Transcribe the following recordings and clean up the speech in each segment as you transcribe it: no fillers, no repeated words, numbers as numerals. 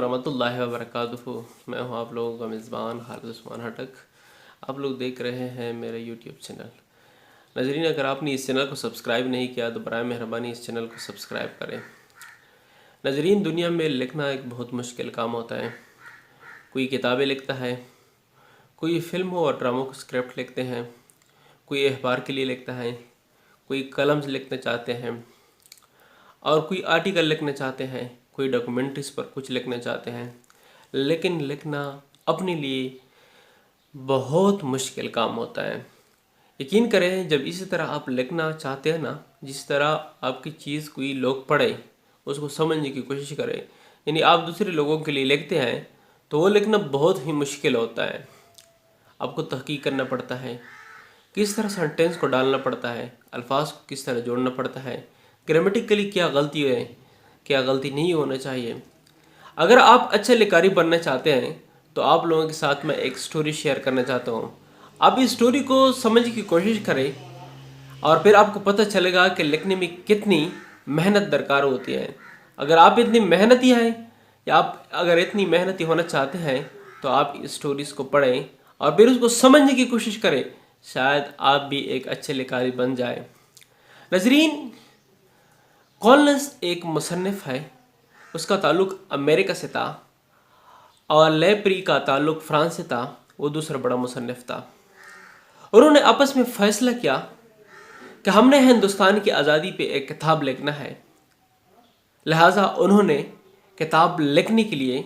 वरहमतुल्लाहि वबरकातुहू। मैं हूं आप लोगों का मेज़बान खालिद उस्मान हटक। आप लोग देख रहे हैं मेरा यूट्यूब चैनल। नाज़रीन, अगर आपने इस चैनल को सब्सक्राइब नहीं किया तो बराए मेहरबानी इस चैनल को सब्सक्राइब करें। नाज़रीन, दुनिया में लिखना एक बहुत मुश्किल काम होता है। कोई किताबें लिखता है, कोई फिल्मों और ड्रामों को स्क्रिप्ट लिखते हैं, कोई अखबार के लिए लिखता है, कोई कलम्स लिखना चाहते हैं और कोई आर्टिकल लिखना चाहते हैं, कोई डॉक्यूमेंट्रीज पर कुछ लिखना चाहते हैं। लेकिन लिखना अपने लिए बहुत मुश्किल काम होता है। यकीन करें, जब इसी तरह आप लिखना चाहते हैं ना, जिस तरह आपकी चीज़ कोई लोग पढ़े, उसको समझने की कोशिश करें, यानी आप दूसरे लोगों के लिए लिखते हैं, तो वो लिखना बहुत ही मुश्किल होता है। आपको तहकीक करना पड़ता है, किस तरह सेंटेंस को डालना पड़ता है, अल्फाज को किस तरह जोड़ना पड़ता है, ग्रामेटिकली क्या गलती है, क्या गलती नहीं होना चाहिए। अगर आप अच्छे लिखारी बनना चाहते हैं तो आप लोगों के साथ मैं एक स्टोरी शेयर करना चाहता हूँ। आप इस स्टोरी को समझने की कोशिश करें और फिर आपको पता चलेगा कि लिखने में कितनी मेहनत दरकार होती है। अगर आप इतनी मेहनती हैं या आप अगर इतनी मेहनती होना चाहते हैं तो आप इस स्टोरीज़ को पढ़ें और फिर उसको समझने की कोशिश करें। शायद आप भी एक अच्छे लिखारी बन जाए। नजरीन, कॉलिंस एक मुसन्निफ है। उसका ताल्लुक़ अमेरिका से था और लेप्री का ताल्लुक़ फ्रांस से था। वो दूसरा बड़ा मुसन्निफ था। उन्होंने आपस में फ़ैसला किया कि हमने हिंदुस्तान की आज़ादी पे एक किताब लिखना है। लिहाजा उन्होंने किताब लिखने के लिए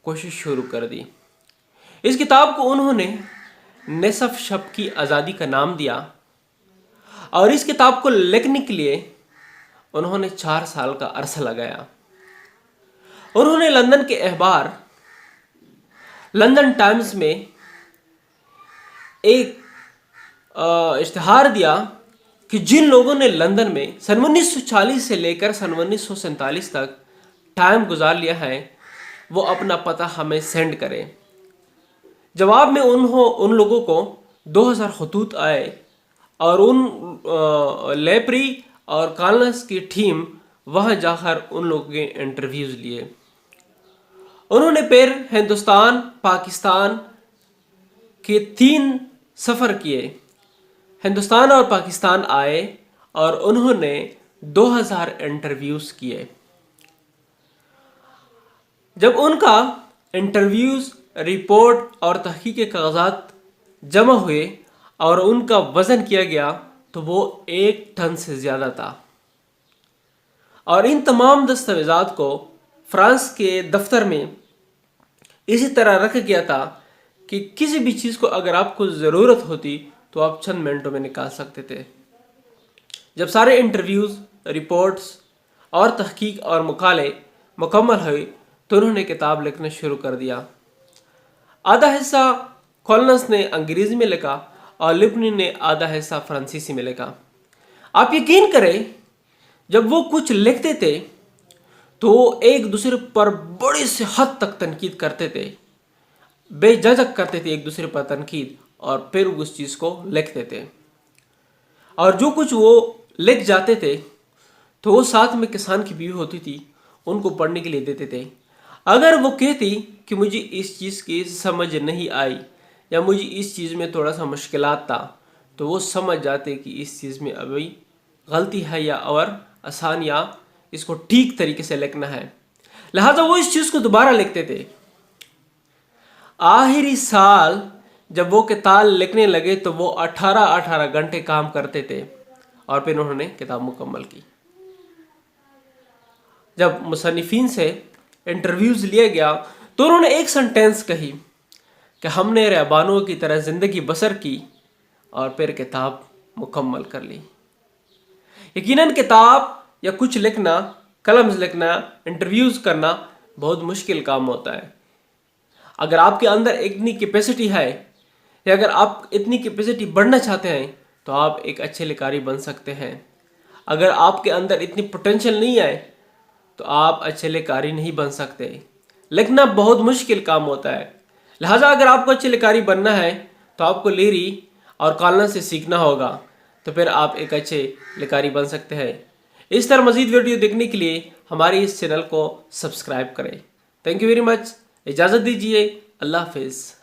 कोशिश शुरू कर दी। इस किताब को उन्होंने निसफ शब की आज़ादी का नाम दिया और इस किताब को लिखने के लिए उन्होंने 4 साल का अरसा लगाया। उन्होंने लंदन के अखबार लंदन टाइम्स में एक इश्तिहार दिया कि जिन लोगों ने लंदन में सन 1940 से लेकर सन 1947 तक टाइम गुजार लिया है, वो अपना पता हमें सेंड करें। जवाब में उन लोगों को 2000 खतूत आए और उन लेप्री और कॉलिंस की टीम वहाँ जाकर उन लोगों के इंटरव्यूज़ लिए। उन्होंने फिर हिंदुस्तान, पाकिस्तान के 3 सफ़र किए। हिंदुस्तान और पाकिस्तान आए और उन्होंने 2000 इंटरव्यूज़ किए। जब उनका इंटरव्यूज़, रिपोर्ट और तहकीक के कागजात जमा हुए और उनका वज़न किया गया तो वो 1 टन से ज़्यादा था। और इन तमाम दस्तावेज़ात को फ्रांस के दफ्तर में इसी तरह रखा गया था कि किसी भी चीज़ को अगर आपको ज़रूरत होती तो आप चंद मिनटों में निकाल सकते थे। जब सारे इंटरव्यूज़, रिपोर्ट्स और तहकीक और मुकाले मुकम्मल हुए तो उन्होंने किताब लिखना शुरू कर दिया। आधा हिस्सा कॉलिंस ने अंग्रेज़ी में लिखा और लिपनी ने आधा हिस्सा फ्रांसीसी में लिखा। आप यकीन करें, जब वो कुछ लिखते थे तो वो एक दूसरे पर बड़ी से हद तक तनकीद करते थे, बेझिझक करते थे एक दूसरे पर तनकीद, और फिर उस चीज़ को लिखते थे। और जो कुछ वो लिख जाते थे तो वो साथ में किसान की बीवी होती थी, उनको पढ़ने के लिए देते थे। अगर वो कहती कि मुझे इस चीज़ की समझ नहीं आई या मुझे इस चीज़ में थोड़ा सा मुश्किलात था, तो वो समझ जाते कि इस चीज़ में अभी गलती है या और आसान या इसको ठीक तरीके से लिखना है। लिहाजा वो इस चीज़ को दोबारा लिखते थे। आखिरी साल जब वो किताब लिखने लगे तो वो 18 घंटे काम करते थे और फिर उन्होंने किताब मुकम्मल की। जब मुसन्निफीन से इंटरव्यूज़ लिया गया तो उन्होंने एक सेंटेंस कही कि हमने रहबानों की तरह ज़िंदगी बसर की और फिर किताब मुकम्मल कर ली। यकीनन किताब या कुछ लिखना, कलम्स लिखना, इंटरव्यूज़ करना बहुत मुश्किल काम होता है। अगर आपके अंदर इतनी कैपेसिटी है या अगर आप इतनी कैपेसिटी बढ़ना चाहते हैं तो आप एक अच्छे लिखारी बन सकते हैं। अगर आपके अंदर इतनी पोटेंशियल नहीं है तो आप अच्छे लिखारी नहीं बन सकते। लिखना बहुत मुश्किल काम होता है। लिहाजा अगर आपको अच्छे लिखारी बनना है तो आपको लेरी और कॉलिंस से सीखना होगा, तो फिर आप एक अच्छे लिखारी बन सकते हैं। इस तरह मज़ीद वीडियो देखने के लिए हमारे इस चैनल को सब्सक्राइब करें। تھینک یو ویری مچ، اجازت دیجیے، اللہ حافظ۔